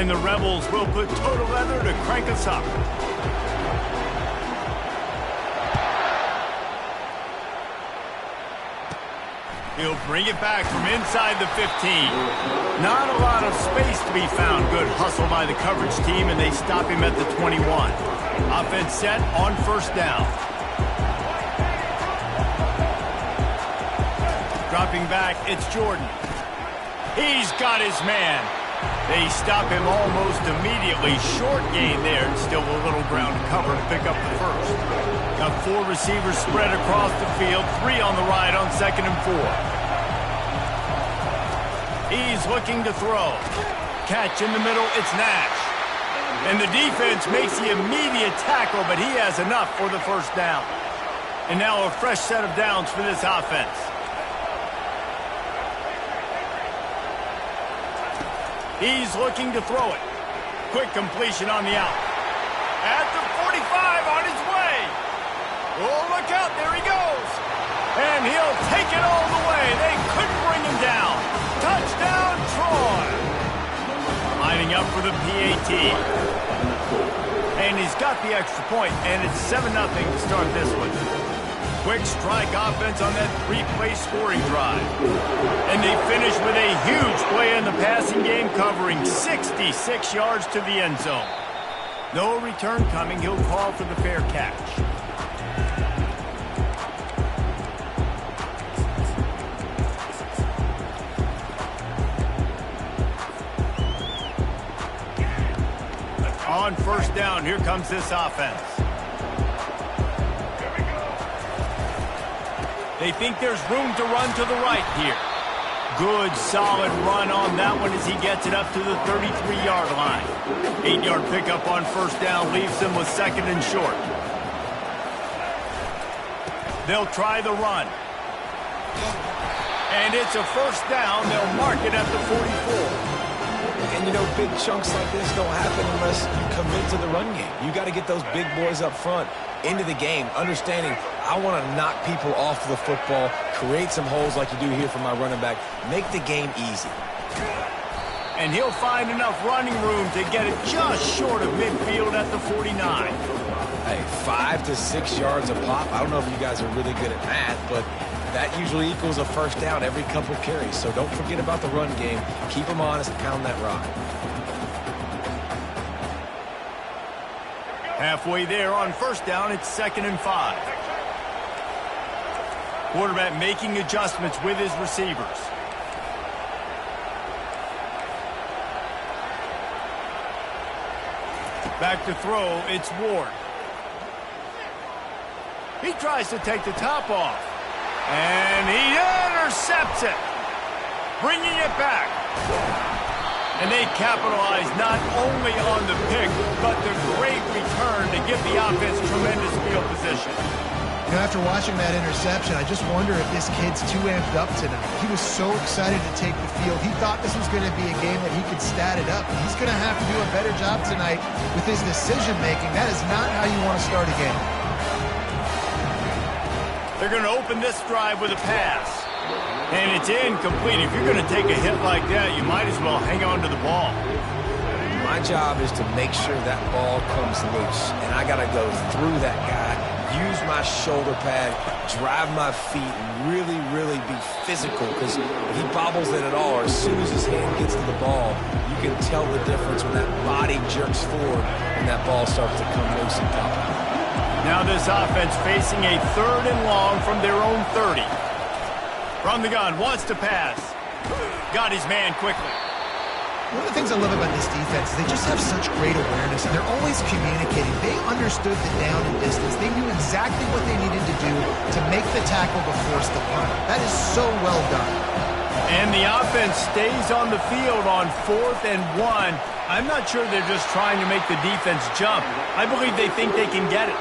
And the Rebels will put total leather to crank us up. He'll bring it back from inside the 15. Not a lot of space to be found. Good hustle by the coverage team, and they stop him at the 21. Offense set on first down. Dropping back, it's Jordan. He's got his man. They stop him almost immediately. Short gain there, and still a little ground to cover to pick up the first. Got 4 receivers spread across the field, 3 on the right on 2nd and 4. He's looking to throw. Catch in the middle, it's Nash. And the defense makes the immediate tackle, but he has enough for the first down. And now a fresh set of downs for this offense. He's looking to throw it. Quick completion on the out. At the 45 on his way. Oh, look out. There he goes. And he'll take it all the way. They couldn't bring him down. Touchdown, Troy. Lining up for the PAT. And he's got the extra point, and it's 7-0 to start this one. Quick strike offense on that 3-play scoring drive. And they finish with a huge play in the passing game, covering 66 yards to the end zone. No return coming. He'll call for the fair catch. On first down, here comes this offense. They think there's room to run to the right here. Good, solid run on that one as he gets it up to the 33-yard line. 8-yard pickup on first down leaves them with 2nd and short. They'll try the run. And it's a first down. They'll mark it at the 44. And, you know, big chunks like this don't happen unless you commit to the run game. You got to get those big boys up front into the game, understanding I want to knock people off the football, create some holes like you do here for my running back, make the game easy. And he'll find enough running room to get it just short of midfield at the 49. Hey, 5 to 6 yards a pop. I don't know if you guys are really good at math, but that usually equals a first down every couple carries. So don't forget about the run game. Keep them honest, pound that rock. Halfway there on first down, it's 2nd and 5. Quarterback making adjustments with his receivers. Back to throw, it's Ward. He tries to take the top off. And he intercepts it. Bringing it back. And they capitalize not only on the pick, but the great return to give the offense tremendous field position. You know, after watching that interception, I just wonder if this kid's too amped up tonight. He was so excited to take the field. He thought this was going to be a game that he could stat it up. He's going to have to do a better job tonight with his decision-making. That is not how you want to start a game. They're going to open this drive with a pass. And it's incomplete. If you're going to take a hit like that, you might as well hang on to the ball. My job is to make sure that ball comes loose. And I got to go through that guy, use my shoulder pad, drive my feet, and really, really be physical. Because if he bobbles it at all, or as soon as his hand gets to the ball, you can tell the difference when that body jerks forward and that ball starts to come loose and pop out. Now this offense facing a 3rd and long from their own 30. From the gun, wants to pass. Got his man quickly. One of the things I love about this defense is they just have such great awareness, and they're always communicating. They understood the down and distance. They knew exactly what they needed to do to make the tackle to force the punt. That is so well done. And the offense stays on the field on 4th and 1. I'm not sure they're just trying to make the defense jump. I believe they think they can get it.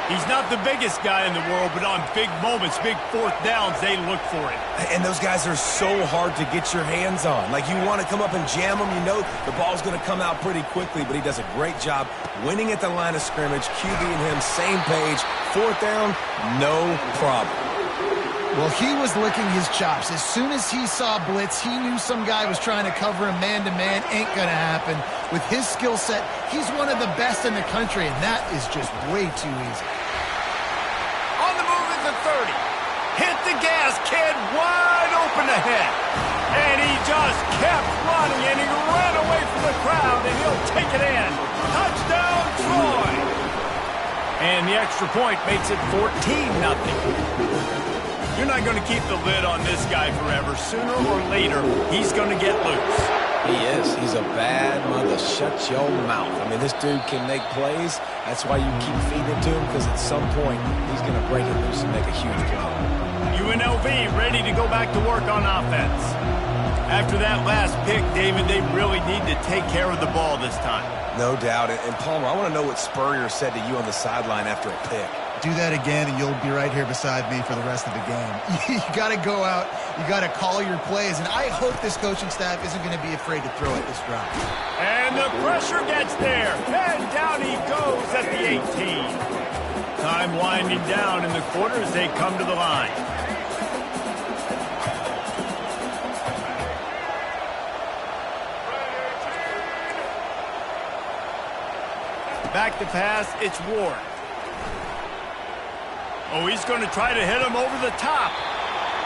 He's not the biggest guy in the world, but on big moments, big 4th downs, they look for it. And those guys are so hard to get your hands on. Like, you want to come up and jam them, you know the ball's going to come out pretty quickly, but he does a great job winning at the line of scrimmage, QB and him, same page, 4th down, no problem. Well, he was licking his chops. As soon as he saw blitz, he knew some guy was trying to cover him man-to-man. Ain't going to happen. With his skill set, he's one of the best in the country, and that is just way too easy. On the move at the 30. Hit the gas, kid. Wide open ahead. And he just kept running, and he ran away from the crowd, and he'll take it in. Touchdown, Troy. And the extra point makes it 14-0. You're not going to keep the lid on this guy forever. Sooner or later, he's going to get loose. He is. He's a bad mother. Shut your mouth. I mean, this dude can make plays. That's why you keep feeding it to him, because at some point, he's going to break it loose and make a huge play. UNLV ready to go back to work on offense. After that last pick, David, they really need to take care of the ball this time. No doubt. And Palmer, I want to know what Spurrier said to you on the sideline after a pick. Do that again, and you'll be right here beside me for the rest of the game. You got to go out. You got to call your plays, and I hope this coaching staff isn't going to be afraid to throw it this drive. And the pressure gets there, and down he goes at the 18. Time winding down in the quarter as they come to the line. Back to pass, it's Ward. Oh, he's going to try to hit him over the top.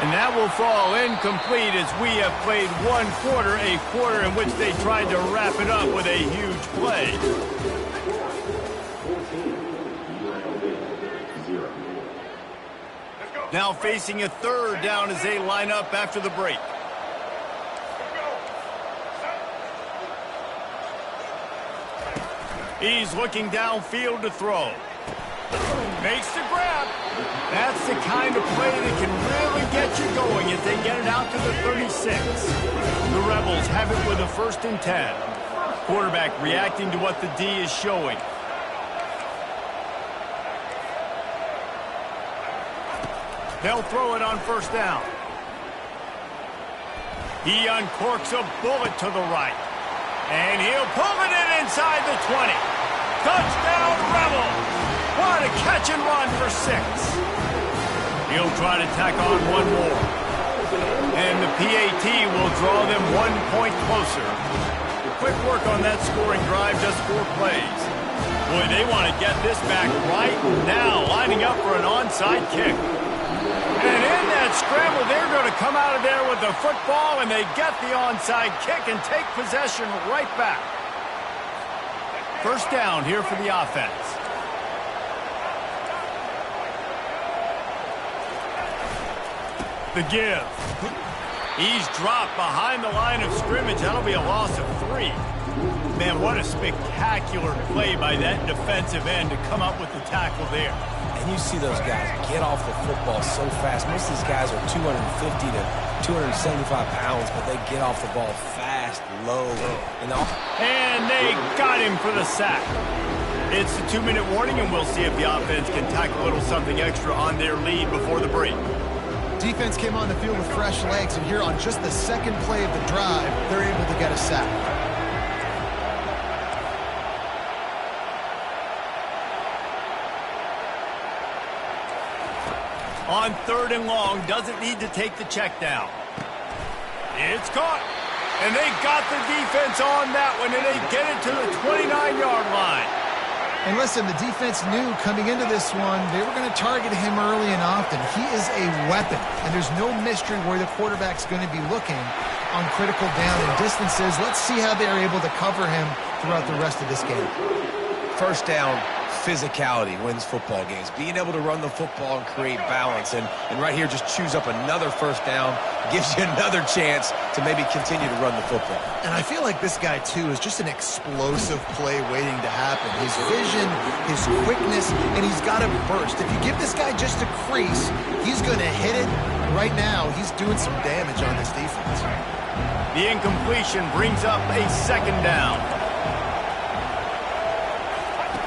And that will fall incomplete as we have played one quarter, a quarter in which they tried to wrap it up with a huge play. Now facing a third down as they line up after the break. He's looking downfield to throw. Makes the grab. That's the kind of play that can really get you going as they get it out to the 36. The Rebels have it with a 1st and 10. Quarterback reacting to what the D is showing. They'll throw it on 1st down. He uncorks a bullet to the right. And he'll pull it in inside the 20. Touchdown, Rebels! What a catch and run for 6. He'll try to tack on one more. And the PAT will draw them 1 point closer. Quick work on that scoring drive, just 4 plays. Boy, they want to get this back right now, lining up for an onside kick. And in that scramble, they're going to come out of there with the football, and they get the onside kick and take possession right back. 1st down here for the offense. The give. He's dropped behind the line of scrimmage. That'll be a loss of 3. Man, what a spectacular play by that defensive end to come up with the tackle there. And you see those guys get off the football so fast. Most of these guys are 250 to 275 pounds, but they get off the ball fast, low. And they got him for the sack. It's a 2-minute warning, and we'll see if the offense can tack a little something extra on their lead before the break. Defense came on the field with fresh legs, and here on just the 2nd play of the drive, they're able to get a sack. On 3rd and long, doesn't need to take the check down. It's caught. And they got the defense on that one, and they get it to the 29-yard line. And listen, the defense knew coming into this one, they were going to target him early and often. He is a weapon, and there's no mystery where the quarterback's going to be looking on critical down and distances. Let's see how they're able to cover him throughout the rest of this game. 1st down, physicality wins football games. Being able to run the football and create balance. And right here, just choose up another 1st down, gives you another chance to maybe continue to run the football. And I feel like this guy, too, is just an explosive play waiting to happen. His vision, his quickness, and he's got a burst. If you give this guy just a crease, he's going to hit it. Right now, he's doing some damage on this defense. The incompletion brings up a 2nd down.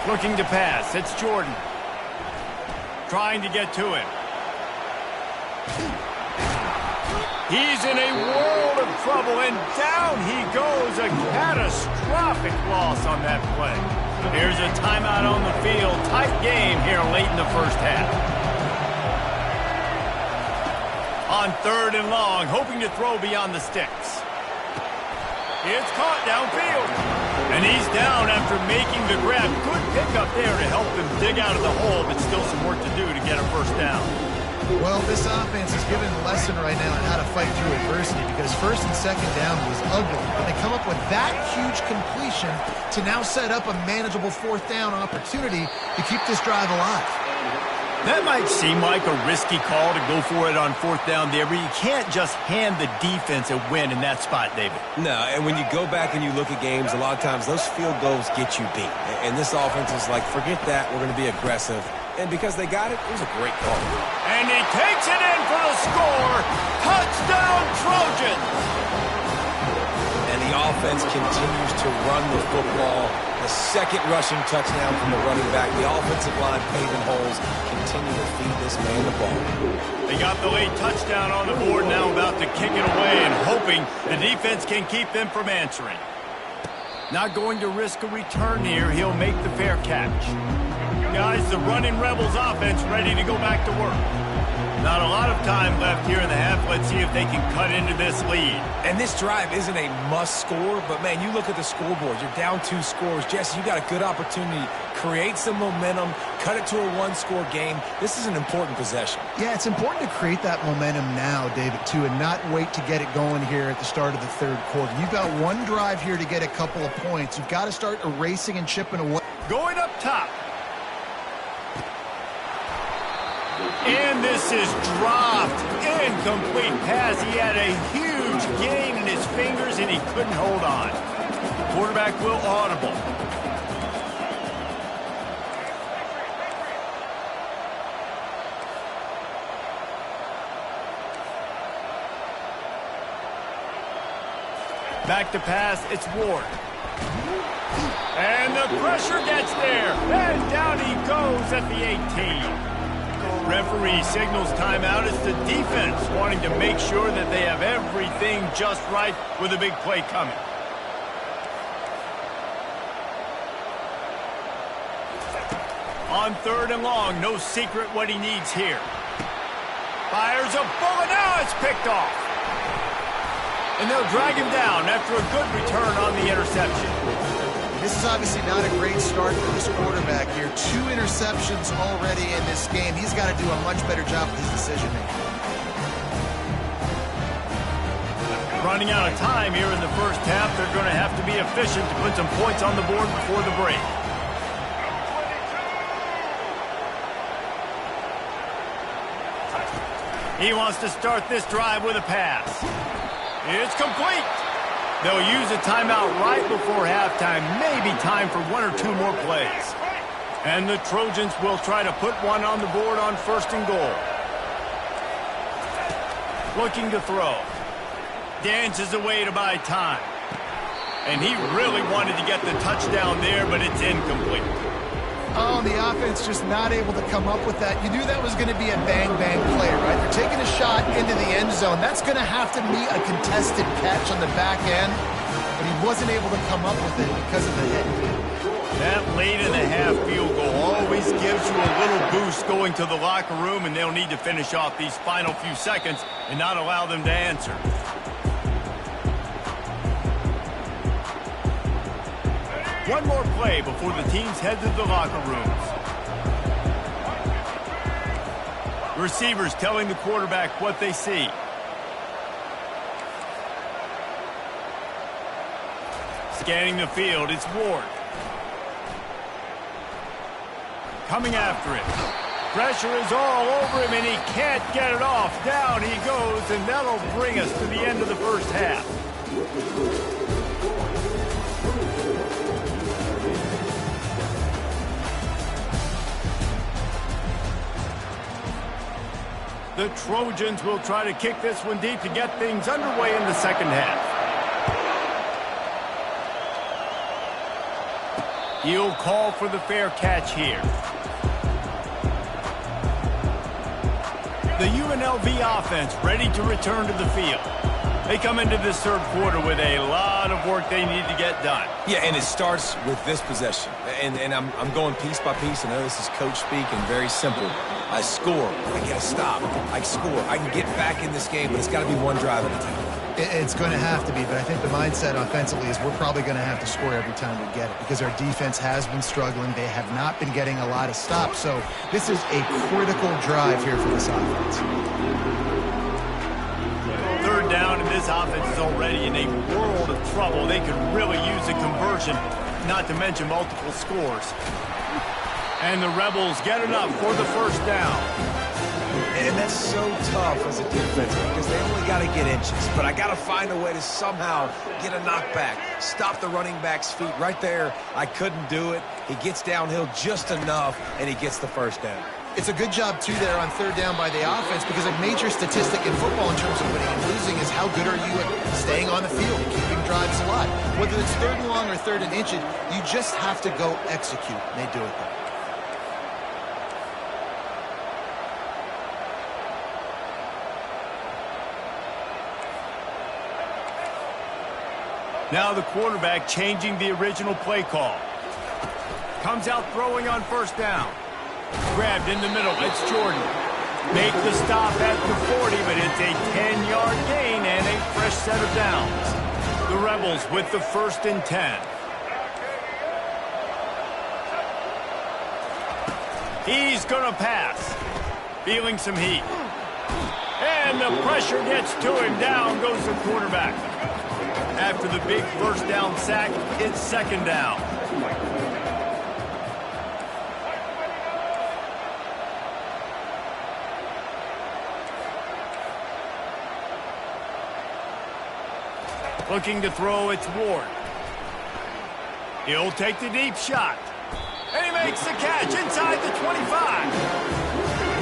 Looking to pass, it's Jordan. Trying to get to it. He's in a world of trouble, and down he goes. A catastrophic loss on that play. Here's a timeout on the field. Tight game here late in the 1st half. On 3rd and long, hoping to throw beyond the sticks. It's caught downfield. And he's down after making the grab. Good pickup there to help him dig out of the hole, but still some work to do to get a first down. Well, this offense is giving a lesson right now on how to fight through adversity because 1st and 2nd down was ugly. But they come up with that huge completion to now set up a manageable 4th down opportunity to keep this drive alive. That might seem like a risky call to go for it on 4th down there, but you can't just hand the defense a win in that spot, David. No, and when you go back and you look at games, a lot of times those field goals get you beat. And this offense is like, forget that, we're going to be aggressive. And because they got it, it was a great call. And he takes it in for the score. Touchdown, Trojans! And the offense continues to run the football. The 2nd rushing touchdown from the running back. The offensive line paving holes. Continue to feed this man the ball. They got the late touchdown on the board, now about to kick it away and hoping the defense can keep them from answering. Not going to risk a return here. He'll make the fair catch. Guys, the running Rebels offense ready to go back to work. Not a lot of time left here in the half. Let's see if they can cut into this lead. And this drive isn't a must score, but man, you look at the scoreboard. You're down 2 scores. Jesse, you got a good opportunity. Create some momentum. Cut it to a 1-score game. This is an important possession. Yeah, it's important to create that momentum now, David, too, and not wait to get it going here at the start of the 3rd quarter. You've got one drive here to get a couple of points. You've got to start erasing and chipping away. Going up top. And this is dropped. Incomplete pass. He had a huge gain in his fingers, and he couldn't hold on. Quarterback will audible. Back to pass. It's Ward. And the pressure gets there. And down he goes at the 18. Referee signals timeout. It's the defense wanting to make sure that they have everything just right with a big play coming. On 3rd and long, no secret what he needs here. Fires a bullet. Now it's picked off. And they'll drag him down after a good return on the interception. This is obviously not a great start for this quarterback here. 2 interceptions already in this game. He's got to do a much better job with his decision-making. Running out of time here in the first half. They're going to have to be efficient to put some points on the board before the break. He wants to start this drive with a pass. It's complete. They'll use a timeout right before halftime. Maybe time for 1 or 2 more plays. And the Trojans will try to put one on the board on 1st and goal. Looking to throw. Dances away to buy time. And he really wanted to get the touchdown there, but it's incomplete. Oh, and the offense just not able to come up with that. You knew that was going to be a bang-bang play, right? They're taking a shot into the end zone. That's going to have to be a contested catch on the back end, but he wasn't able to come up with it because of the hit. That late in the half field goal always gives you a little boost going to the locker room, and they'll need to finish off these final few seconds and not allow them to answer. One more play before the teams head to the locker rooms. Receivers telling the quarterback what they see. Scanning the field, it's Ward. Coming after it. Pressure is all over him, and he can't get it off. Down he goes, and that'll bring us to the end of the first half. The Trojans will try to kick this one deep to get things underway in the second half. He'll call for the fair catch here. The UNLV offense ready to return to the field. They come into this 3rd quarter with a lot of work they need to get done. Yeah, and it starts with this possession. And I'm going piece by piece. I know this is coach speak and very simple. I score. I get a stop. I score. I can get back in this game, but it's got to be one drive at a time. It's going to have to be, but I think the mindset offensively is we're probably going to have to score every time we get it because our defense has been struggling. They have not been getting a lot of stops, so this is a critical drive here for this offense. Third down, and this offense is already in a world of trouble. They could really use a conversion, not to mention multiple scores. And the Rebels get enough for the first down. And that's so tough as a defense because they only got to get inches. But I got to find a way to somehow get a knockback, stop the running back's feet. Right there, I couldn't do it. He gets downhill just enough, and he gets the first down. It's a good job, too, there on third down by the offense because a major statistic in football in terms of winning and losing is how good are you at staying on the field and keeping drives alive. Whether it's third and long or third and inches, you just have to go execute, and they do it there. Now the quarterback changing the original play call. Comes out throwing on first down. Grabbed in the middle. It's Jordan. Make the stop at the 40, but it's a 10-yard gain and a fresh set of downs. The Rebels with the 1st and 10. He's going to pass. Feeling some heat. And the pressure gets to him. Down goes the quarterback. After the big first down sack, it's second down. Looking to throw, it's Ward. He'll take the deep shot. And he makes the catch inside the 25.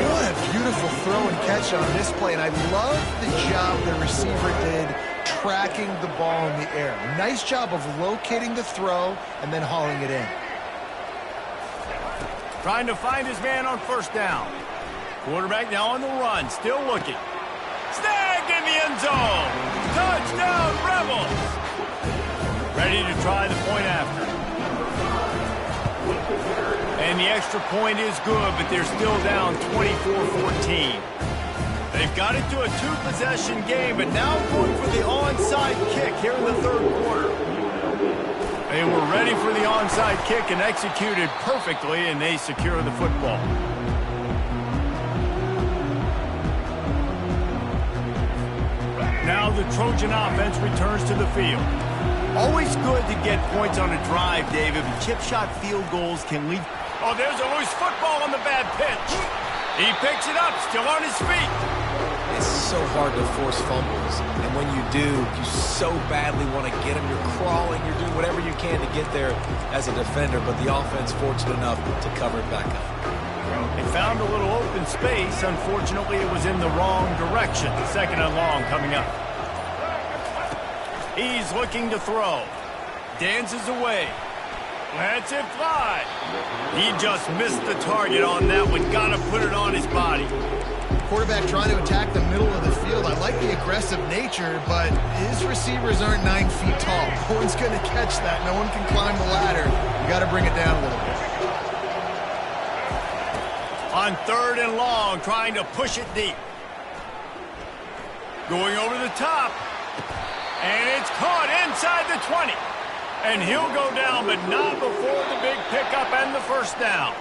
What a beautiful throw and catch on this play, and I love the job the receiver did tracking the ball in the air. Nice job of locating the throw and then hauling it in. Trying to find his man on first down. Quarterback now on the run, still looking. Snagged in the end zone. Touchdown, Rebels. Ready to try the point after. And the extra point is good, but they're still down 24-14. They've got it to a two-possession game, but now going for the onside kick here in the third quarter. They were ready for the onside kick and executed perfectly, and they secure the football. Now the Trojan offense returns to the field. Always good to get points on a drive, David, but chip shot field goals can lead. Oh, there's a loose football on the bad pitch. He picks it up, still on his feet. It's so hard to force fumbles, and when you do, you so badly want to get them. You're crawling, you're doing whatever you can to get there as a defender, but the offense fortunate enough to cover it back up. They found a little open space. Unfortunately, it was in the wrong direction. Second and long coming up. He's looking to throw. Dances away. Lets it fly. He just missed the target on that one. Got to put it on his body. Quarterback trying to attack the middle of the field. I like the aggressive nature, but his receivers aren't 9 feet tall. No one's going to catch that. No one can climb the ladder. You got to bring it down a little bit. On third and long, trying to push it deep. Going over the top. And it's caught inside the 20. And he'll go down, but not before the big pickup and the first down.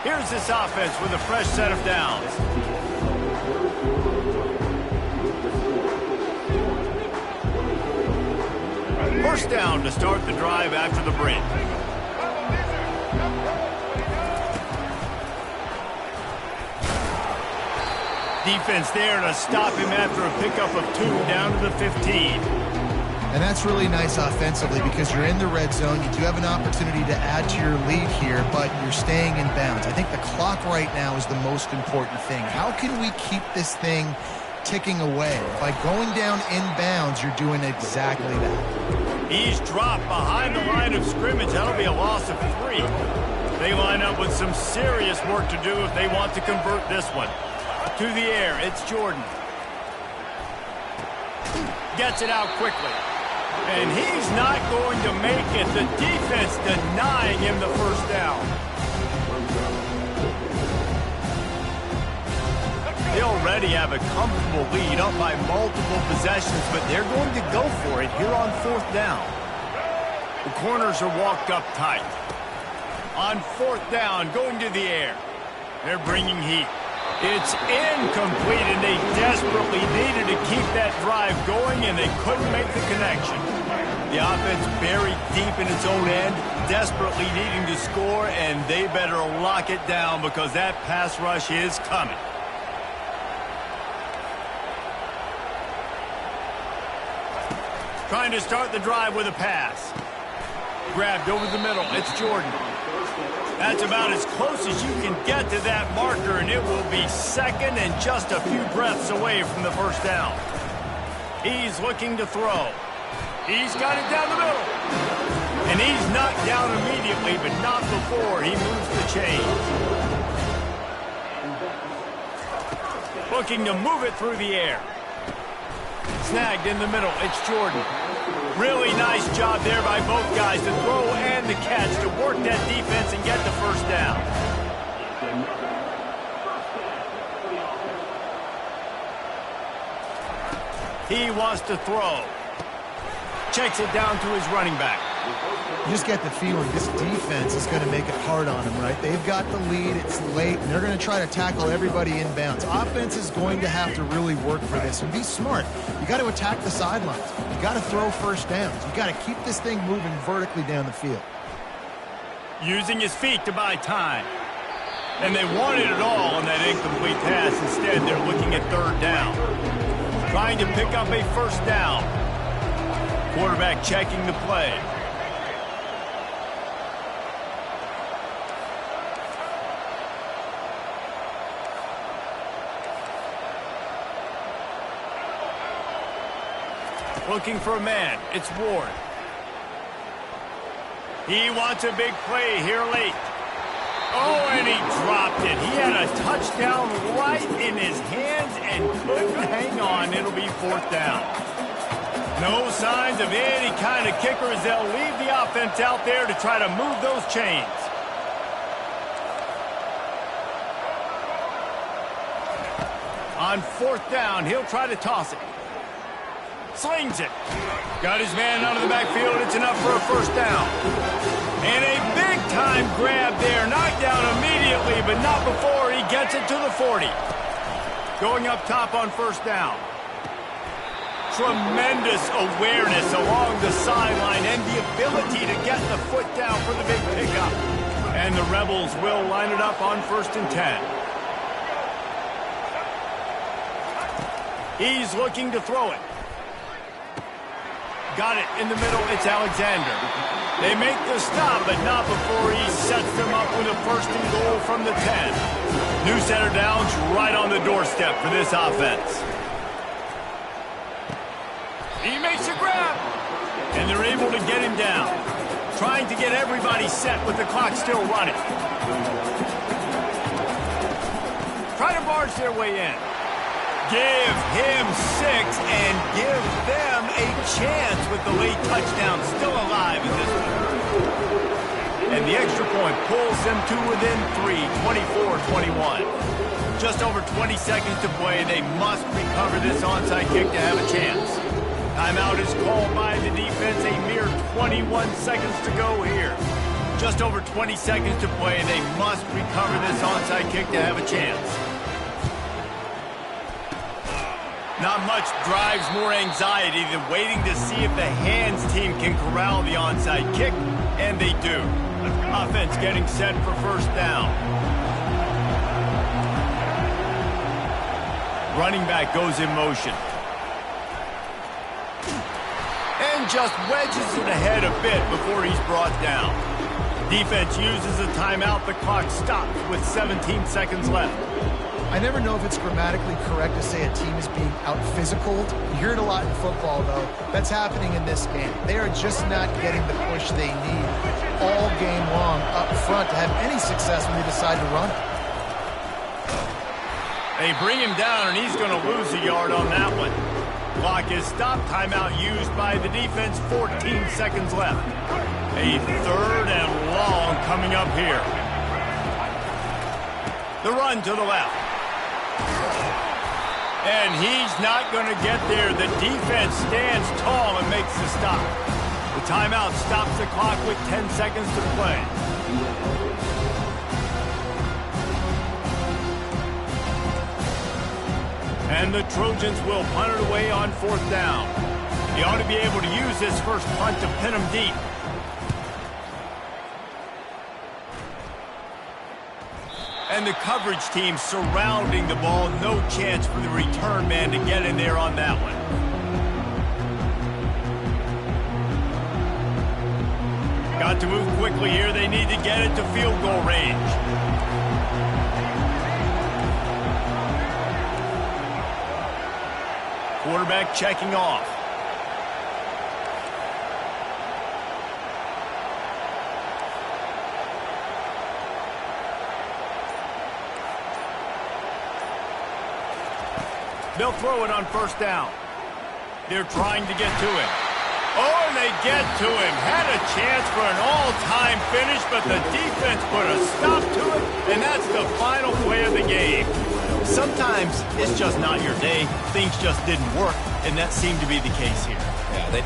Here's this offense with a fresh set of downs. First down to start the drive after the break. Defense there to stop him after a pickup of 2 down to the 15. And that's really nice offensively because you're in the red zone. You do have an opportunity to add to your lead here, but you're staying in bounds. I think the clock right now is the most important thing. How can we keep this thing ticking away? By going down in bounds, you're doing exactly that. He's dropped behind the line of scrimmage. That'll be a loss of 3. They line up with some serious work to do if they want to convert this one. To the air, it's Jordan. Gets it out quickly. And he's not going to make it. The defense denying him the first down. They already have a comfortable lead up by multiple possessions, but they're going to go for it here on 4th down. The corners are walked up tight. On 4th down, going to the air. They're bringing heat. It's incomplete, and they desperately needed to keep that drive going, and they couldn't make the connection. The offense buried deep in its own end, desperately needing to score, and they better lock it down because that pass rush is coming. Trying to start the drive with a pass. Grabbed over the middle. It's Jordan. That's about as close as you can get to that marker, and it will be second and just a few breaths away from the first down. He's looking to throw. He's got it down the middle. And he's knocked down immediately, but not before he moves the chains. Looking to move it through the air. Snagged in the middle. It's Jordan. Really nice job there by both guys to throw and the catch to work that defense and get the first down. He wants to throw. Checks it down to his running back. You just get the feeling this defense is going to make it hard on them, right? They've got the lead, it's late, and they're going to try to tackle everybody inbounds. Offense is going to have to really work for this and be smart. You got to attack the sidelines. You got to throw first downs. You got to keep this thing moving vertically down the field. Using his feet to buy time. And they wanted it all on that incomplete pass. Instead, they're looking at 3rd down. Trying to pick up a first down. Quarterback checking the play. Looking for a man. It's Ward. He wants a big play here late. Oh, and he dropped it. He had a touchdown right in his hands and couldn't hang on. It'll be 4th down. No signs of any kind of kickers. They'll leave the offense out there to try to move those chains. On 4th down, he'll try to toss it. Slings it. Got his man out of the backfield. It's enough for a first down. And a big-time grab there. Knocked down immediately, but not before he gets it to the 40. Going up top on first down. Tremendous awareness along the sideline and the ability to get the foot down for the big pickup. And the Rebels will line it up on 1st and 10. He's looking to throw it. Got it in the middle. It's Alexander. They make the stop, but not before he sets them up with a 1st and goal from the 10. New center downs right on the doorstep for this offense. He makes a grab, and they're able to get him down. Trying to get everybody set with the clock still running. Try to barge their way in. Give him 6 and give them a chance with the late touchdown still alive in this one. And the extra point pulls them to within 3, 24-21. Just over 20 seconds to play. They must recover this onside kick to have a chance. Timeout is called by the defense. A mere 21 seconds to go here. Just over 20 seconds to play. They must recover this onside kick to have a chance. Not much drives more anxiety than waiting to see if the hands team can corral the onside kick, and they do. Offense getting set for first down. Running back goes in motion. And just wedges it ahead a bit before he's brought down. Defense uses a timeout. The clock stops with 17 seconds left. I never know if it's grammatically correct to say a team is being out-physicaled. You hear it a lot in football, though. That's happening in this game. They are just not getting the push they need all game long up front to have any success when they decide to run it. They bring him down, and he's going to lose a yard on that one. Clock is stopped. Timeout used by the defense. 14 seconds left. A 3rd and long coming up here. The run to the left. And he's not going to get there. The defense stands tall and makes the stop. The timeout stops the clock with 10 seconds to play. And the Trojans will punt it away on 4th down. He ought to be able to use this first punt to pin him deep. And the coverage team surrounding the ball. No chance for the return man to get in there on that one. Got to move quickly here. They need to get it to field goal range. Quarterback checking off. They'll throw it on 1st down. They're trying to get to him. Oh, and they get to him. Had a chance for an all-time finish, but the defense put a stop to it, and that's the final play of the game. Sometimes it's just not your day. Things just didn't work, and that seemed to be the case here. Yeah, they...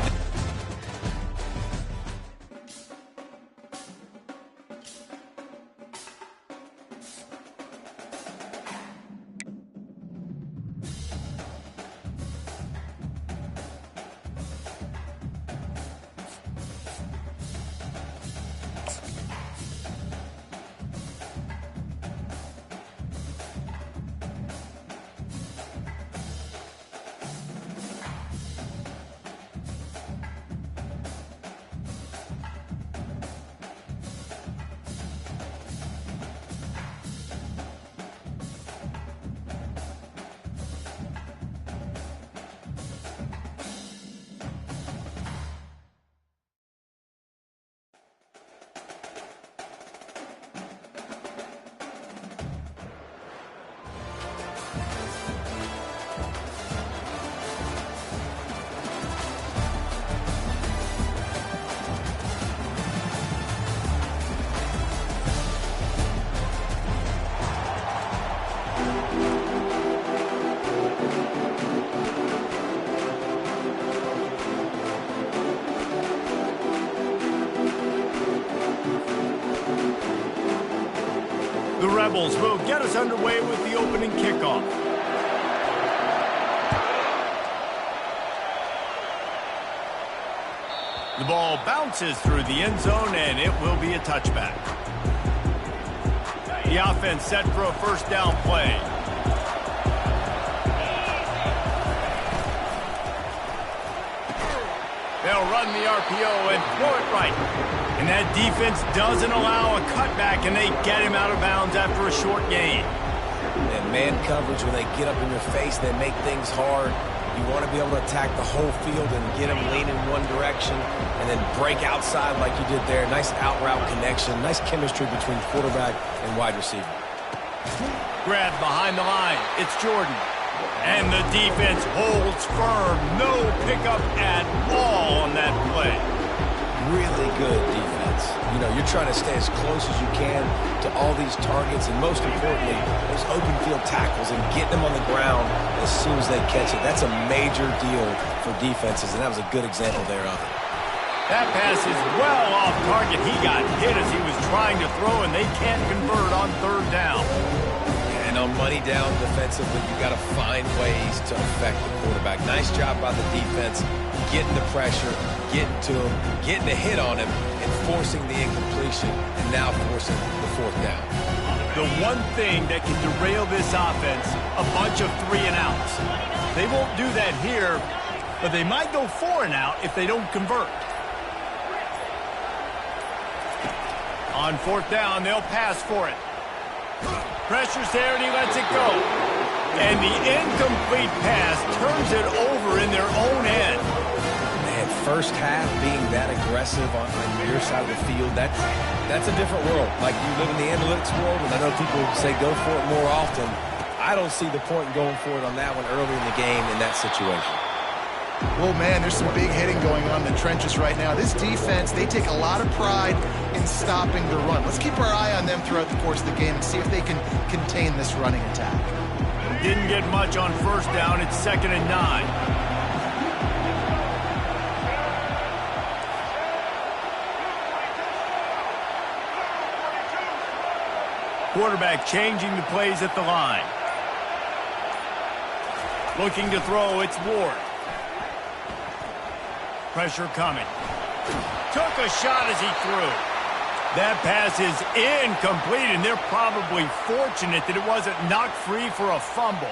The Rebels will get us underway with the opening kickoff. The ball bounces through the end zone, and it will be a touchback. The offense set for a 1st down play. They'll run the RPO and throw it right. And that defense doesn't allow a cutback, and they get him out of bounds after a short gain. And man coverage, when they get up in your face, they make things hard. You want to be able to attack the whole field and get them leaning one direction and then break outside like you did there. Nice out route connection, nice chemistry between quarterback and wide receiver. Grabbed behind the line. It's Jordan. And the defense holds firm. No pickup at all on that play. Really good defense. You know, you're trying to stay as close as you can to all these targets, and most importantly, those open field tackles and getting them on the ground as soon as they catch it. That's a major deal for defenses, and that was a good example there of it. That pass is well off target. He got hit as he was trying to throw, and they can't convert on 3rd down. And on money down defensively, you got to find ways to affect the quarterback. Nice job by the defense, getting the pressure, getting to him, getting a hit on him, and forcing the incompletion, and now forcing the 4th down. The one thing that can derail this offense, a bunch of 3 and outs. They won't do that here, but they might go 4 and out if they don't convert. On 4th down, they'll pass for it. Pressure's there, and he lets it go. And the incomplete pass turns it over in their own end. Man, first half being that aggressive on your side of the field, that's a different world. Like, you live in the analytics world, and I know people say go for it more often. I don't see the point in going for it on that one early in the game in that situation. Well, man, there's some big hitting going on in the trenches right now. This defense, they take a lot of pride in stopping the run. Let's keep our eye on them throughout the course of the game and see if they can contain this running attack. Didn't get much on first down. It's 2nd and 9. Quarterback changing the plays at the line. Looking to throw, it's Ward. Pressure coming. Took a shot as he threw. That pass is incomplete, and they're probably fortunate that it wasn't knocked free for a fumble.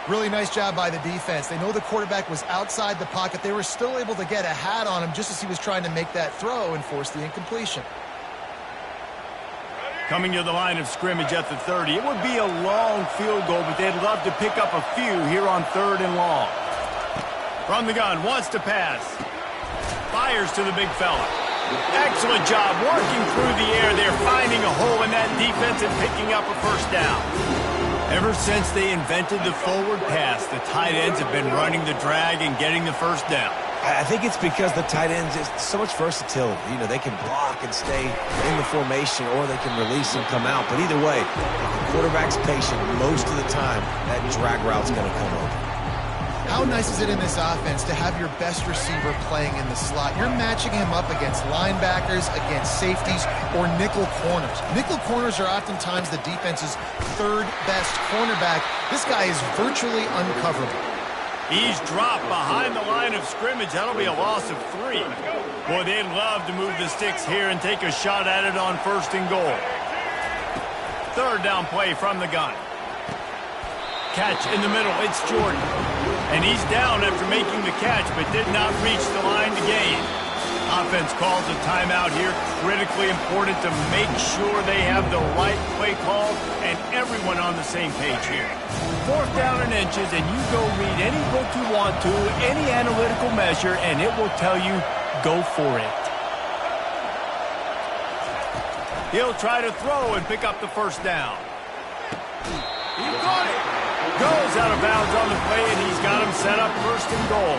Really nice job by the defense. They know the quarterback was outside the pocket. They were still able to get a hat on him just as he was trying to make that throw and force the incompletion. Coming to the line of scrimmage at the 30. It would be a long field goal, but they'd love to pick up a few here on 3rd and long. From the gun, wants to pass. Fires to the big fella. Excellent job working through the air there, finding a hole in that defense and picking up a first down. Ever since they invented the forward pass, the tight ends have been running the drag and getting the first down. I think it's because the tight ends, is so much versatility. You know, they can block and stay in the formation, or they can release and come out. But either way, if the quarterback's patient most of the time, that drag route's going to come over. How nice is it in this offense to have your best receiver playing in the slot? You're matching him up against linebackers, against safeties, or nickel corners. Nickel corners are oftentimes the defense's 3rd best cornerback. This guy is virtually uncoverable. He's dropped behind the line of scrimmage. That'll be a loss of 3. Boy, they'd love to move the sticks here and take a shot at it on 1st and goal. 3rd down play from the gun. Catch in the middle. It's Jordan. And he's down after making the catch, but did not reach the line to gain. Offense calls a timeout here. Critically important to make sure they have the right play call and everyone on the same page here. 4th down and inches, and you go read any book you want to, any analytical measure, and it will tell you, go for it. He'll try to throw and pick up the first down. He got it. Goes out of bounds on the play, and he's got him set up 1st and goal.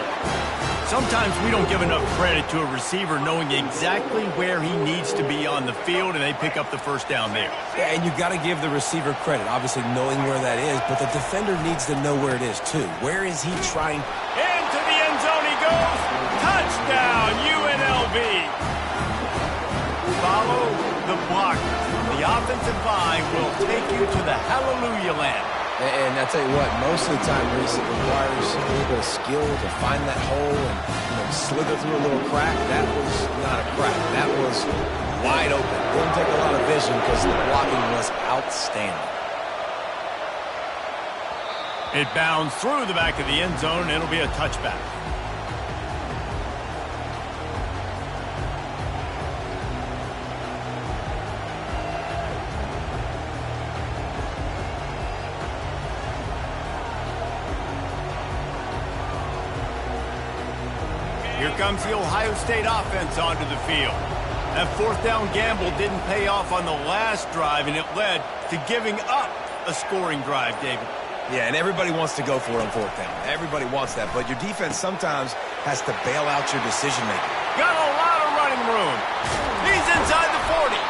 Sometimes we don't give enough credit to a receiver knowing exactly where he needs to be on the field, and they pick up the first down there. Yeah, and you've got to give the receiver credit, obviously knowing where that is, but the defender needs to know where it is, too. Where is he trying? Into the end zone he goes. Touchdown, UNLV. Follow the block. The offensive line will take you to the hallelujah land. And I tell you what, most of the time, Reese, it requires a little bit of skill to find that hole and slither through a little crack. That was not a crack. That was wide open. Didn't take a lot of vision because the blocking was outstanding. It bounds through the back of the end zone. It'll be a touchback. Here comes the Ohio State offense onto the field. That 4th down gamble didn't pay off on the last drive, and it led to giving up a scoring drive, David. Yeah, and everybody wants to go for it on 4th down. Everybody wants that, but your defense sometimes has to bail out your decision-making. Got a lot of running room. He's inside the 40.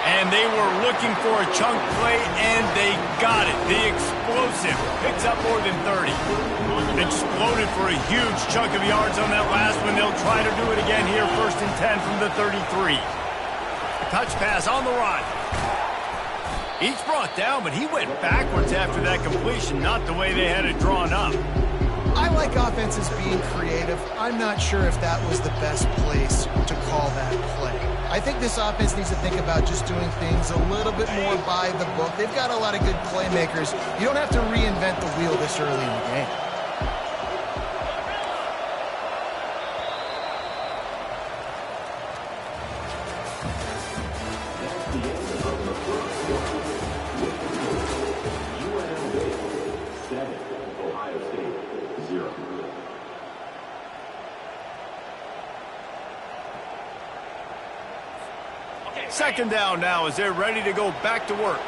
And they were looking for a chunk play, and they got it. The explosive picks up more than 30. Exploded for a huge chunk of yards on that last one. They'll try to do it again here, 1st and 10 from the 33. Touch pass on the run. He's brought down, but he went backwards after that completion, not the way they had it drawn up. I like offenses being creative. I'm not sure if that was the best place to call that play. I think this offense needs to think about just doing things a little bit more by the book. They've got a lot of good playmakers. You don't have to reinvent the wheel this early in the game. Second down now as they're ready to go back to work.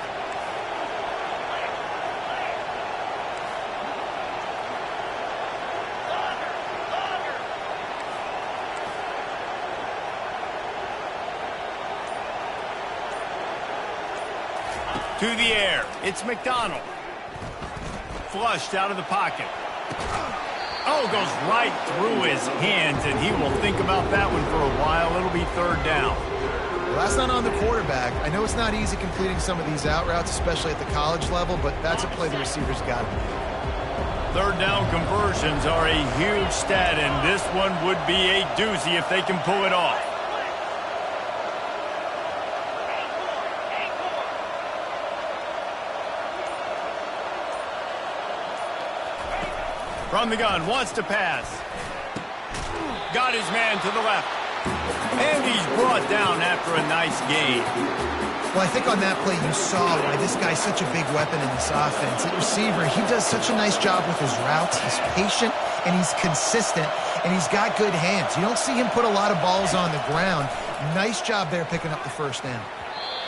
To the air. It's McDonald. flushed out of the pocket. Oh, goes right through his hands, and he will think about that one for a while. It'll be third down. Well, that's not on the quarterback. I know it's not easy completing some of these out routes, especially at the college level, but that's a play the receiver's got to make. Third down conversions are a huge stat, and this one would be a doozy if they can pull it off. From the gun, wants to pass. Got his man to the left. And he's brought down after a nice gain. Well, I think on that play you saw why this guy's such a big weapon in this offense. At receiver, he does such a nice job with his routes. He's patient, and he's consistent, and he's got good hands. You don't see him put a lot of balls on the ground. Nice job there picking up the first down.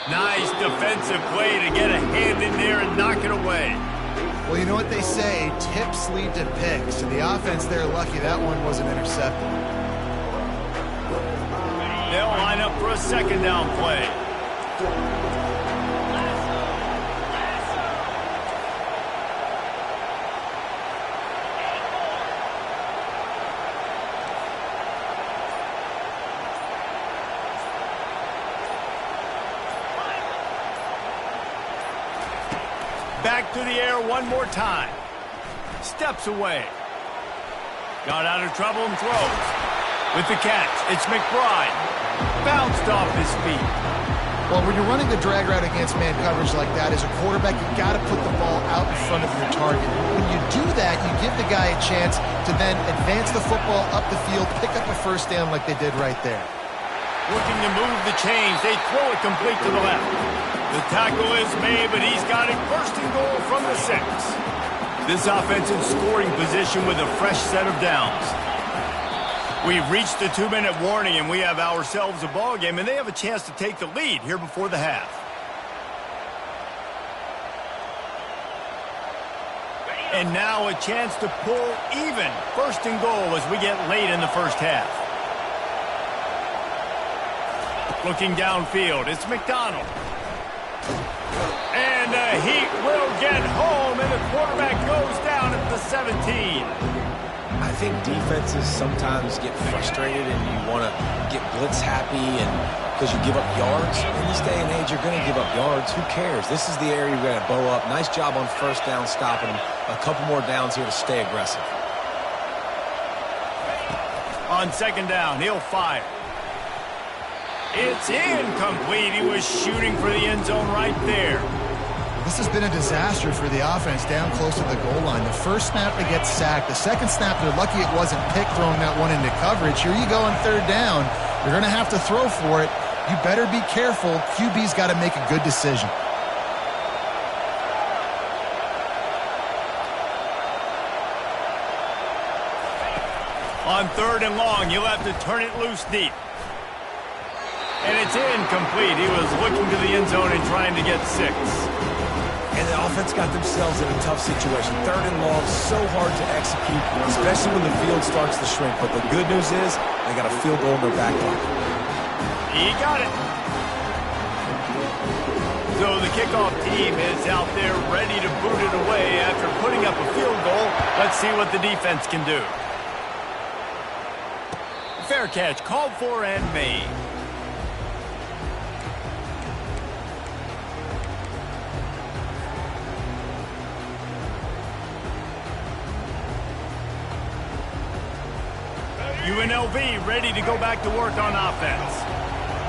Nice defensive play to get a hand in there and knock it away. Well, you know what they say, tips lead to picks. And the offense, they're lucky that one wasn't intercepted. They'll line up for a second down play. Back to the air one more time. Steps away. Got out of trouble and throws. With the catch, it's McBride. Bounced off his feet. Well, when you're running the drag route against man coverage like that, as a quarterback, you got to put the ball out in front of your target. When you do that, you give the guy a chance to then advance the football up the field, pick up a first down like they did right there. Looking to move the chains. They throw it complete to the left. The tackle is made, but he's got it first and goal from the 6. This offense in scoring position with a fresh set of downs. We've reached the 2-minute warning, and we have ourselves a ball game, and they have a chance to take the lead here before the half. And now a chance to pull even. First and goal as we get late in the first half. Looking downfield, it's McDonald. And he will get home, and the quarterback goes down at the 17. I think defenses sometimes get frustrated and you want to get blitz happy and because you give up yards. In this day and age, you're going to give up yards. Who cares? This is the area you're going to bow up. Nice job on first down stopping them. A couple more downs here to stay aggressive. On second down, he'll fire. It's incomplete. He was shooting for the end zone right there. This has been a disaster for the offense down close to the goal line. The first snap, they get sacked. The second snap, they're lucky it wasn't Pick throwing that one into coverage. Here you go on third down. You're going to have to throw for it. You better be careful. QB's got to make a good decision. On third and long, you'll have to turn it loose deep. And it's incomplete. He was looking to the end zone and trying to get 6. And the offense got themselves in a tough situation. Third and long, so hard to execute, especially when the field starts to shrink. But the good news is they got a field goal in their back pocket. He got it. So the kickoff team is out there ready to boot it away after putting up a field goal. Let's see what the defense can do. Fair catch, called for and made. UNLV ready to go back to work on offense.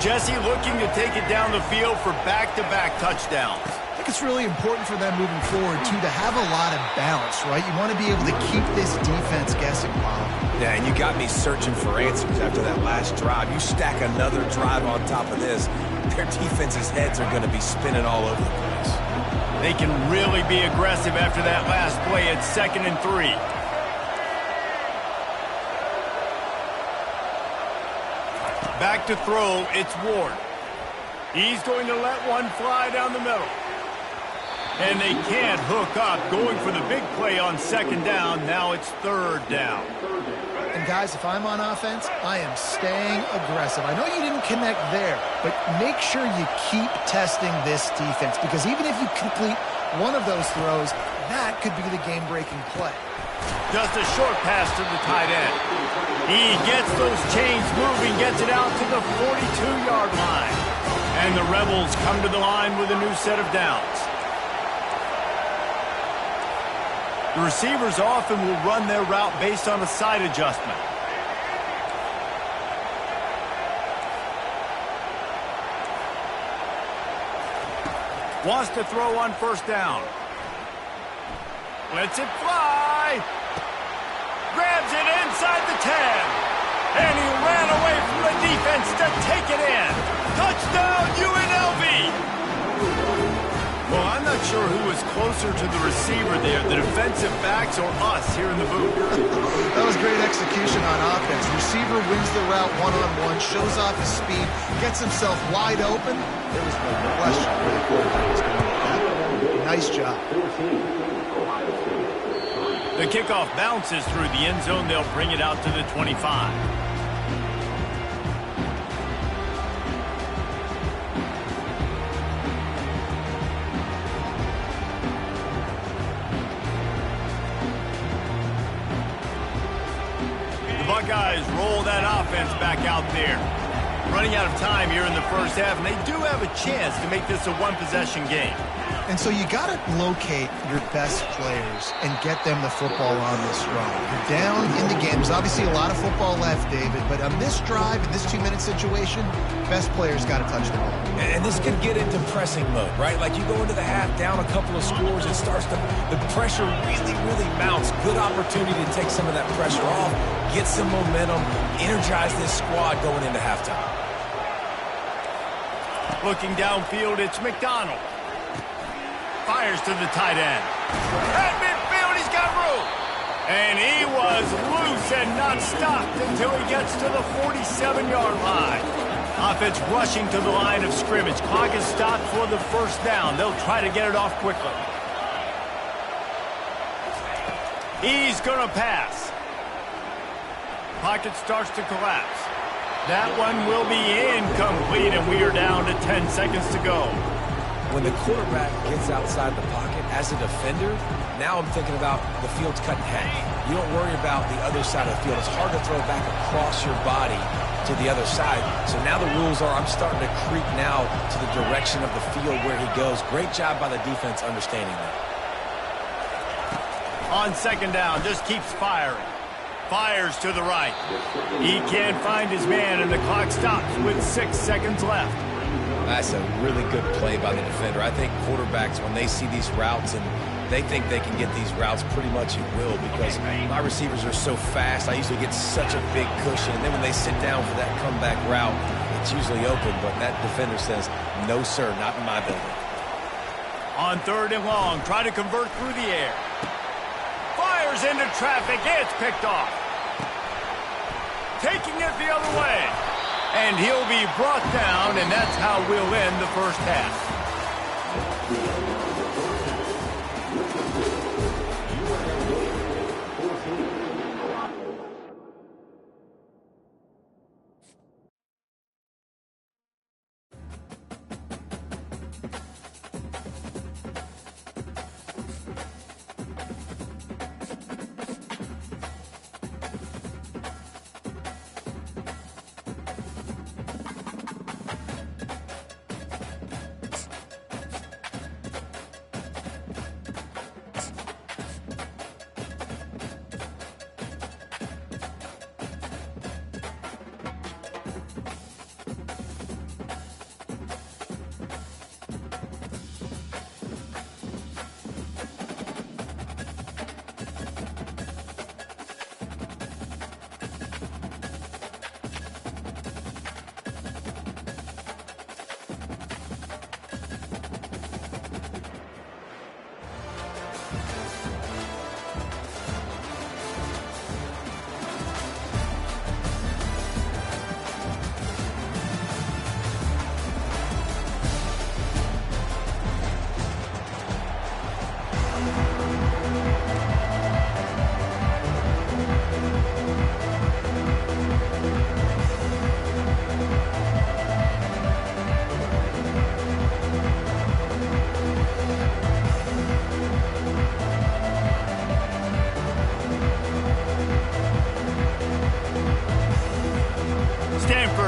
Jesse looking to take it down the field for back-to-back touchdowns. I think it's really important for them moving forward, too, to have a lot of balance, right? You want to be able to keep this defense guessing, Bob. Yeah, and you got me searching for answers after that last drive. You stack another drive on top of this, their defense's heads are going to be spinning all over the place. They can really be aggressive after that last play at 2nd and 3. Back to throw, it's Ward. He's going to let one fly down the middle. And they can't hook up, going for the big play on second down. Now it's third down. And guys, if I'm on offense, I am staying aggressive. I know you didn't connect there, but make sure you keep testing this defense, because even if you complete one of those throws, That could be the game-breaking play. Just a short pass to the tight end. He gets those chains moving, gets it out to the 42-yard line. And the Rebels come to the line with a new set of downs. The receivers often will run their route based on a side adjustment. Wants to throw on first down. Lets it fly. Grabs it inside the 10. And he ran away from the defense to take it in. Touchdown, UNLV! Well, I'm not sure who was closer to the receiver there, the defensive backs or us here in the booth. That was great execution on offense. Receiver wins the route one-on-one, shows off his speed, gets himself wide open. There was no question where the quarterback was going with that. Nice job. The kickoff bounces through the end zone. They'll bring it out to the 25. Buckeyes roll that offense back out there. Running out of time here in the first half, and they do have a chance to make this a one-possession game. And so you got to locate your best players and get them the football on this run. You're down in the game. There's obviously a lot of football left, David, but on this drive, in this 2-minute situation, best players got to touch the ball. And this could get into pressing mode, right? Like you go into the half down a couple of scores, it starts to, the pressure really, really mounts. Good opportunity to take some of that pressure off, get some momentum, energize this squad going into halftime. Looking downfield, it's McDonald. Fires to the tight end. At midfield, he's got room. And he was loose and not stopped until he gets to the 47-yard line. Offense rushing to the line of scrimmage. Clock is stopped for the first down. They'll try to get it off quickly. He's going to pass. Pocket starts to collapse. That one will be incomplete, and we are down to 10 seconds to go. When the quarterback gets outside the pocket as a defender, now I'm thinking about the field's cut in half. You don't worry about the other side of the field. It's hard to throw back across your body to the other side. So now the rules are I'm starting to creep now to the direction of the field where he goes. Great job by the defense understanding that. On second down, just keeps firing. Fires to the right. He can't find his man, and the clock stops with 6 seconds left. That's a really good play by the defender. I think quarterbacks, when they see these routes and they think they can get these routes pretty much at will because my receivers are so fast, I usually get such a big cushion. And then when they sit down for that comeback route, it's usually open. But that defender says, no, sir, not in my building. On third and long, try to convert through the air. Fires into traffic. It's picked off. Taking it the other way. And he'll be brought down, and that's how we'll end the first half.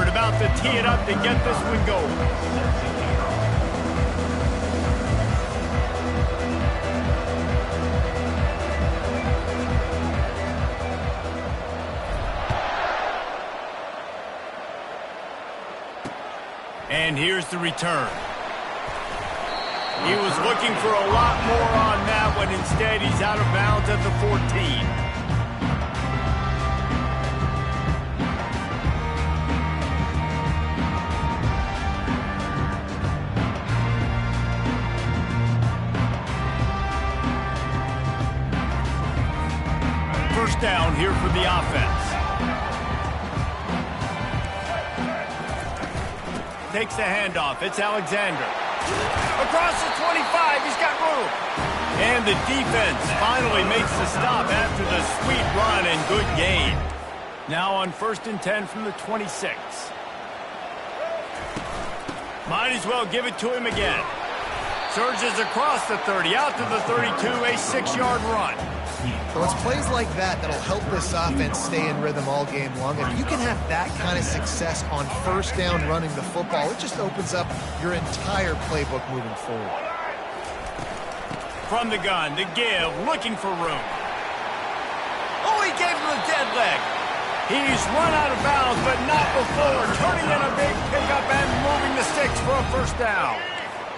third, about to tee it up to get this one going. And here's the return. He was looking for a lot more on that one. Instead, he's out of bounds at the 14. First down here for the offense. Takes the handoff. It's Alexander. Across the 25, he's got room. And the defense finally makes the stop after the sweet run and good gain. Now on 1st and 10 from the 26. Might as well give it to him again. Surges across the 30, out to the 32, a 6-yard run. Well, it's plays like that that'll help this offense stay in rhythm all game long. If you can have that kind of success on first down running the football, it just opens up your entire playbook moving forward. From the gun, to give, looking for room. Oh, he gave him a dead leg. He's run out of bounds, but not before turning in a big pickup and moving the sticks for a first down.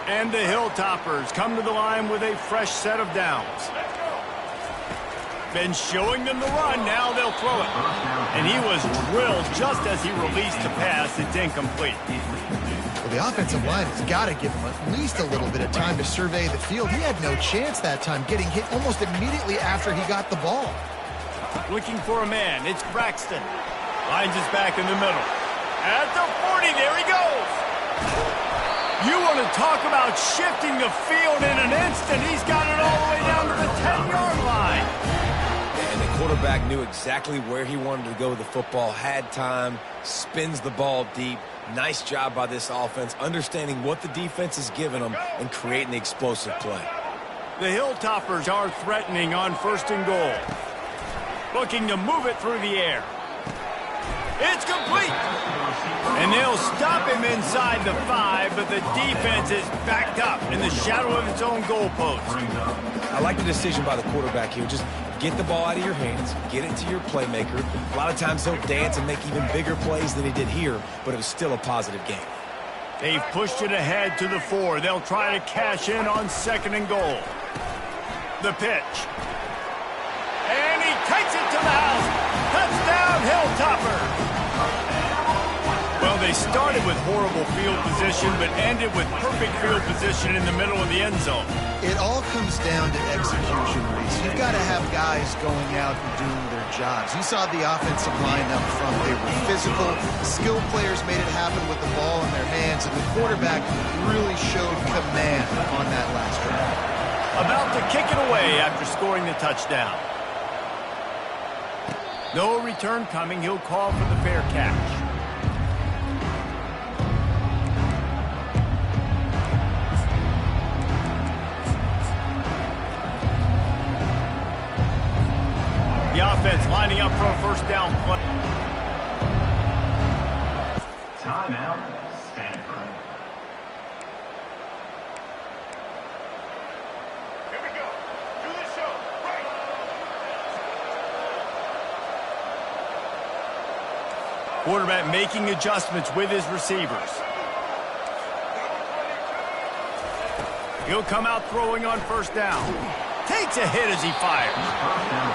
And the Hilltoppers come to the line with a fresh set of downs. Been showing them the run, now they'll throw it. And he was drilled just as he released the pass. It's incomplete. Well, the offensive line has got to give him at least a little bit of time to survey the field. He had no chance that time, getting hit almost immediately after he got the ball. Looking for a man, it's Braxton. Lines his back in the middle. At the 40, there he goes. You want to talk about shifting the field in an instant. He's got it all the way down to the 10-yard line. And the quarterback knew exactly where he wanted to go with the football, had time, spins the ball deep. Nice job by this offense, understanding what the defense is giving them and creating the explosive play. The Hilltoppers are threatening on 1st and goal. Looking to move it through the air. It's complete. And they'll stop him inside the 5, but the defense is backed up in the shadow of its own goalpost. I like the decision by the quarterback here. Just get the ball out of your hands, get it to your playmaker. A lot of times he'll dance and make even bigger plays than he did here, but it was still a positive game. They've pushed it ahead to the 4. They'll try to cash in on 2nd and goal. The pitch. And he takes it to the house. Touchdown, Hilltopper. Well, they started with horrible field position, but ended with perfect field position in the middle of the end zone. It all comes down to execution, Reese. You've got to have guys going out and doing their jobs. You saw the offensive line up front. They were physical. Skilled players made it happen with the ball in their hands, and the quarterback really showed command on that last drive. About to kick it away after scoring the touchdown. No return coming. He'll call for the fair catch. The offense lining up for a first down play. Timeout, Stanford. Here we go. Do the show. Right. Quarterback making adjustments with his receivers. He'll come out throwing on first down. Takes a hit as he fires.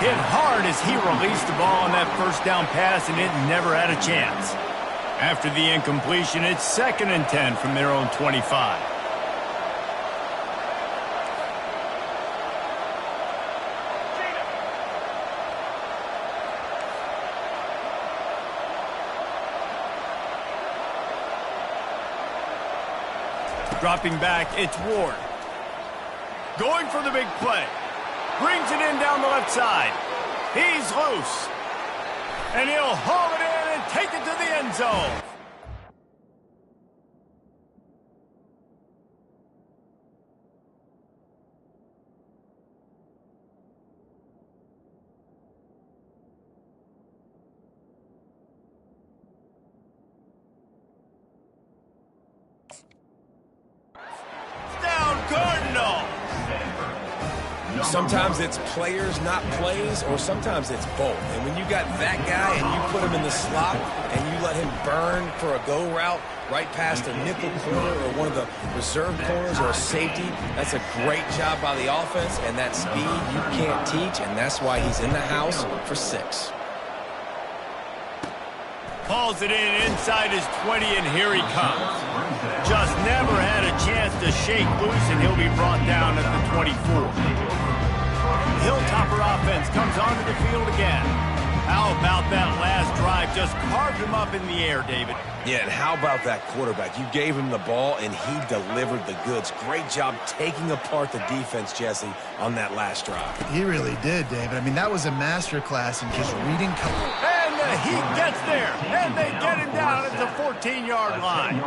Hit hard as he released the ball on that first down pass, and it never had a chance. After the incompletion, it's 2nd and 10 from their own 25. Dropping back, it's Ward. Going for the big play. Brings it in down the left side. He's loose. And he'll haul it in and take it to the end zone. Sometimes it's players, not plays, or sometimes it's both. And when you got that guy and you put him in the slot and you let him burn for a go route right past a nickel corner or one of the reserve corners or a safety, that's a great job by the offense, and that speed you can't teach, and that's why he's in the house for 6. Hauls it in inside his 20, and here he comes. Just never had a chance to shake loose, and he'll be brought down at the 24. Hilltopper offense comes onto the field again. How about that last drive? Just carved him up in the air, David. Yeah, and how about that quarterback? You gave him the ball, and he delivered the goods. Great job taking apart the defense, Jesse, on that last drive. He really did, David. I mean, that was a masterclass in just reading color. And the Heat gets there, and they get him down at the 14-yard line.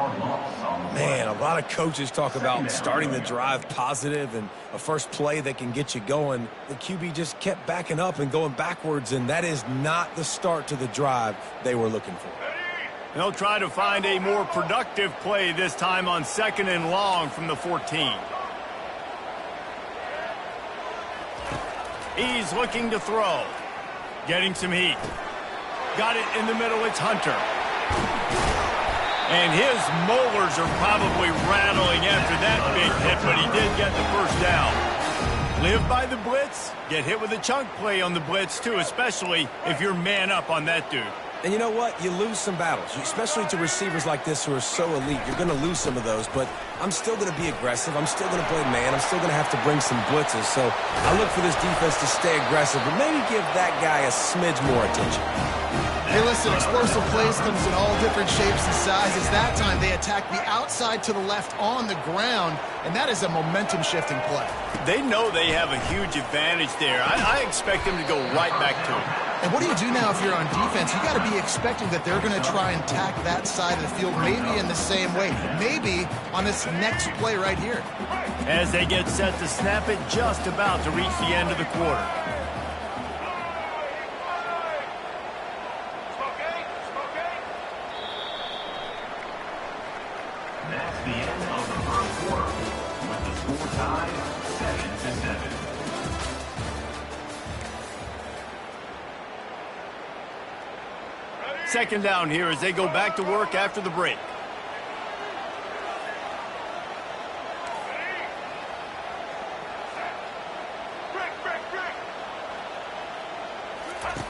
Man, a lot of coaches talk about starting the drive positive and a first play that can get you going. The QB just kept backing up and going backwards, and that is not the start to the drive they were looking for. They'll try to find a more productive play this time on 2nd and long from the 14. He's looking to throw. Getting some heat. Got it in the middle. It's Hunter. And his molars are probably rattling after that big hit, but he did get the first down. Live by the blitz. Get hit with a chunk play on the blitz, too, especially if you're man up on that dude. And you know what? You lose some battles, especially to receivers like this who are so elite. You're going to lose some of those, but I'm still going to be aggressive. I'm still going to play man. I'm still going to have to bring some blitzes. So I look for this defense to stay aggressive, but maybe give that guy a smidge more attention. Hey, listen, explosive plays comes in all different shapes and sizes. That time they attack the outside to the left on the ground, and that is a momentum-shifting play. They know they have a huge advantage there. I expect them to go right back to it. And what do you do now if you're on defense? You got to be expecting that they're going to try and tack that side of the field, maybe in the same way, maybe on this next play right here. As they get set to snap it, just about to reach the end of the quarter. That's the end of the first quarter, with the score tied 7-7. Second down here as they go back to work after the break.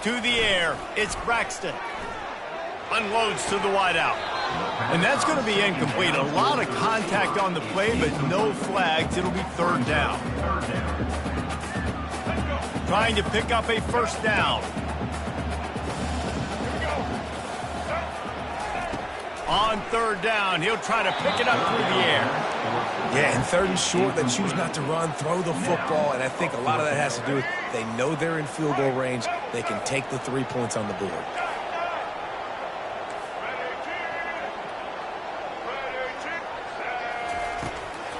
To the air, it's Braxton. Unloads to the wideout. And that's going to be incomplete. A lot of contact on the play, but no flags. It'll be 3rd down. Trying to pick up a first down. On 3rd down, he'll try to pick it up through the air. Yeah, and 3rd and short, they choose not to run, throw the football, and I think a lot of that has to do with they know they're in field goal range. They can take the 3 points on the board.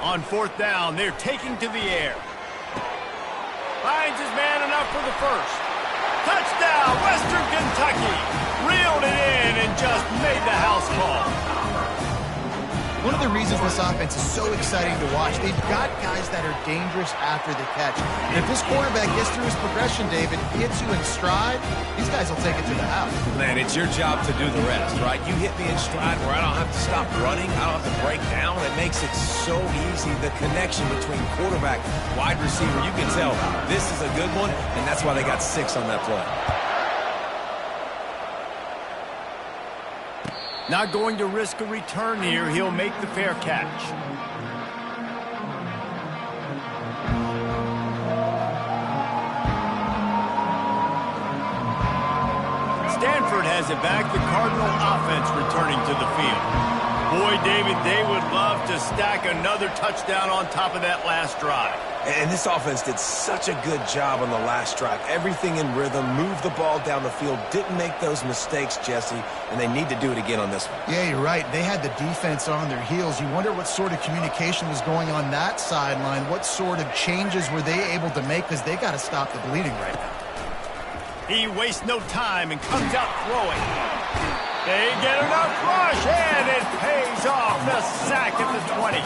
On 4th down, they're taking to the air. Finds his man enough for the first. Touchdown, Western Kentucky. Reeled it in and just made the house call. One of the reasons this offense is so exciting to watch, they've got guys that are dangerous after the catch. And if this quarterback gets through his progression, David, hits you in stride, these guys will take it to the house. Man, it's your job to do the rest, right? You hit me in stride where I don't have to stop running. I don't have to break down. It makes it so easy. The connection between quarterback, wide receiver, you can tell this is a good one, and that's why they got 6 on that play. Not going to risk a return here. He'll make the fair catch. Stanford has it back. The Cardinal offense returning to the field. Boy, David, they would love to stack another touchdown on top of that last drive. And this offense did such a good job on the last drive. Everything in rhythm, moved the ball down the field, didn't make those mistakes, Jesse, and they need to do it again on this one. Yeah, you're right. They had the defense on their heels. You wonder what sort of communication was going on that sideline. What sort of changes were they able to make, because they got to stop the bleeding right now. He wastes no time and comes out throwing. They get enough rush, and it pays off. The sack at the 20.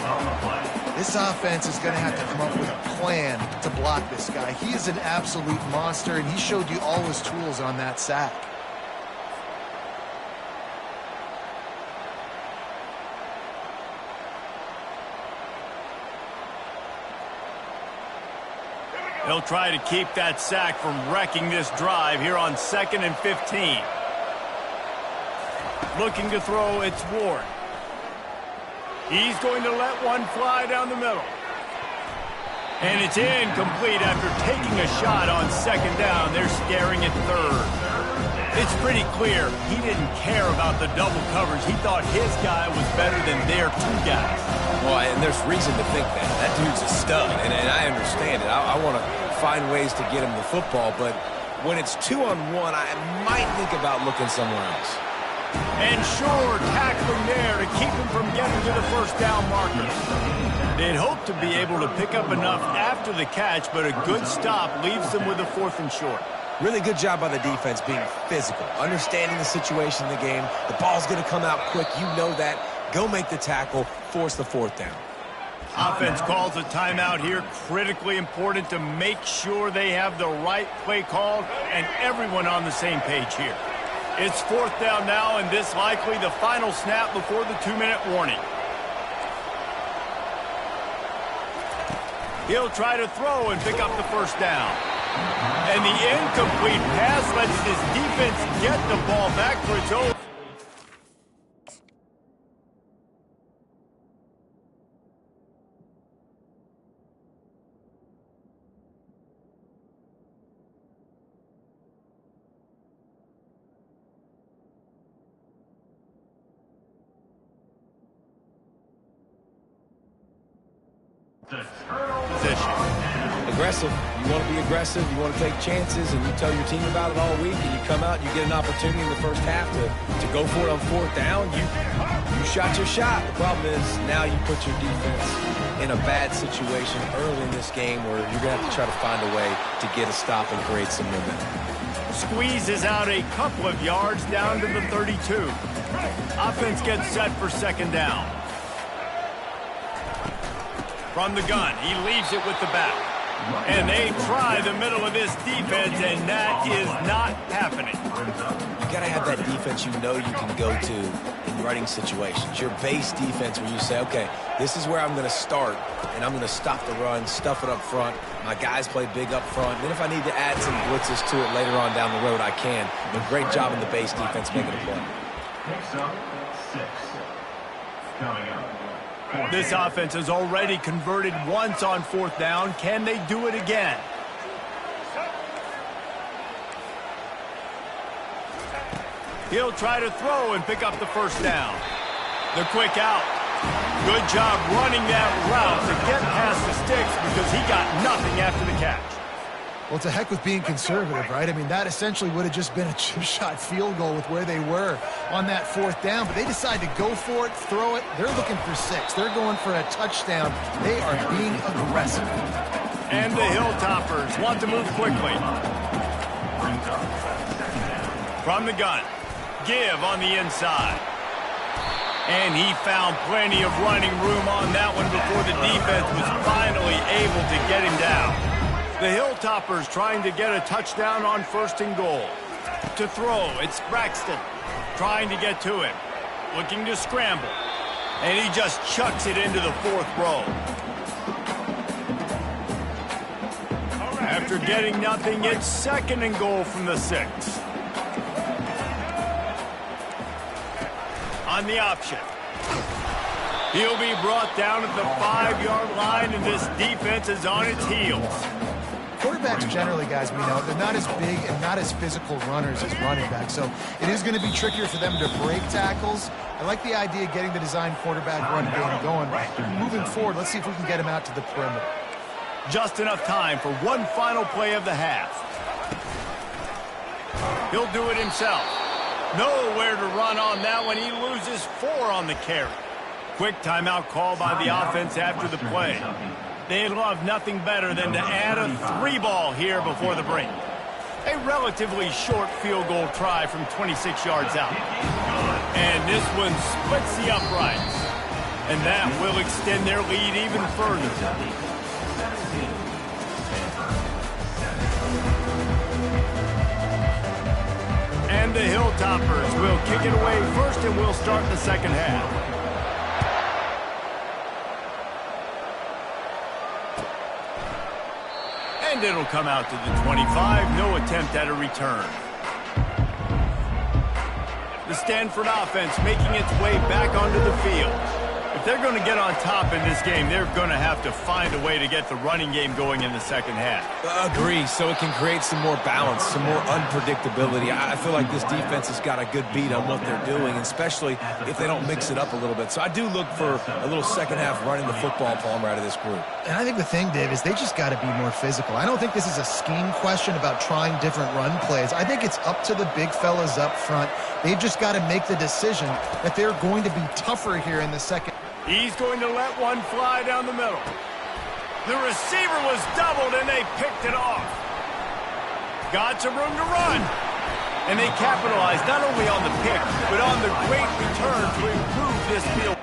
This offense is going to have to come up with a plan to block this guy. He is an absolute monster, and he showed you all his tools on that sack. They'll try to keep that sack from wrecking this drive here on 2nd and 15. Looking to throw, it's Ward. He's going to let one fly down the middle. And it's incomplete after taking a shot on 2nd down. They're staring at 3rd. It's pretty clear he didn't care about the double coverage. He thought his guy was better than their 2 guys. Well, and there's reason to think that. That dude's a stud, and I understand it. I want to find ways to get him the football, but when it's 2-on-1, I might think about looking somewhere else. And sure, tackling there to keep him from getting to the 1st down marker. They'd hope to be able to pick up enough after the catch, but a good stop leaves them with a 4th and short. Really good job by the defense being physical, understanding the situation in the game. The ball's going to come out quick. You know that. Go make the tackle, force the 4th down. Offense calls a timeout here. Critically important to make sure they have the right play called and everyone on the same page here. It's 4th down now, and this likely the final snap before the 2-minute warning. He'll try to throw and pick up the 1st down. And the incomplete pass lets this defense get the ball back for its own. Position. Aggressive. You want to be aggressive. You want to take chances, and you tell your team about it all week, and you come out and you get an opportunity in the 1st half to go for it on 4th down. You shot your shot. The problem is now you put your defense in a bad situation early in this game where you're going to have to try to find a way to get a stop and create some momentum. Squeezes out a couple of yards down to the 32. Offense gets set for 2nd down. From the gun, he leaves it with the back. And they try the middle of this defense, and that is not happening. You got to have that defense you know you can go to in running situations. Your base defense where you say, okay, this is where I'm going to start, and I'm going to stop the run, stuff it up front. My guys play big up front. Then if I need to add some blitzes to it later on down the road, I can. But great job in the base defense making a play. Picks up 6. Coming up. This offense has already converted once on 4th down. Can they do it again? He'll try to throw and pick up the 1st down. The quick out. Good job running that route to get past the sticks because he got nothing after the catch. Well, to heck with being conservative, right? I mean, that essentially would have just been a chip-shot field goal with where they were on that 4th down, but they decide to go for it, throw it. They're looking for 6. They're going for a touchdown. They are being aggressive. And the Hilltoppers want to move quickly. From the gun, Give on the inside. And he found plenty of running room on that one before the defense was finally able to get him down. The Hilltoppers trying to get a touchdown on 1st and goal. To throw, it's Braxton trying to get to him. Looking to scramble. And he just chucks it into the 4th row. After getting nothing, it's 2nd and goal from the 6. On the option. He'll be brought down at the 5-yard line, and this defense is on its heels. Quarterbacks generally, guys, we know, they're not as big and not as physical runners as running backs, so it is going to be trickier for them to break tackles. I like the idea of getting the design quarterback run game going. Moving forward, let's see if we can get him out to the perimeter. Just enough time for one final play of the half. He'll do it himself. Nowhere to run on that one. He loses 4 on the carry. Quick timeout call by the offense after the play. They love nothing better than to add a 3-ball here before the break. A relatively short field goal try from 26 yards out. And this one splits the uprights. And that will extend their lead even further. And the Hilltoppers will kick it away first, and we'll start the second half. And it'll come out to the 25. No attempt at a return. The Stanford offense making its way back onto the field. If they're going to get on top in this game, they're going to have to find a way to get the running game going in the second half. Agree, so it can create some more balance, some more unpredictability. I feel like this defense has got a good beat on what they're doing, especially if they don't mix it up a little bit. So I do look for a little second half running the football, Palmer, out of this group. And I think the thing, Dave, is they just got to be more physical. I don't think this is a scheme question about trying different run plays. I think it's up to the big fellas up front. They've just got to make the decision that they're going to be tougher here in the second. He's going to let one fly down the middle. The receiver was doubled, and they picked it off. Got some room to run. And they capitalized not only on the pick, but on the great return to improve this field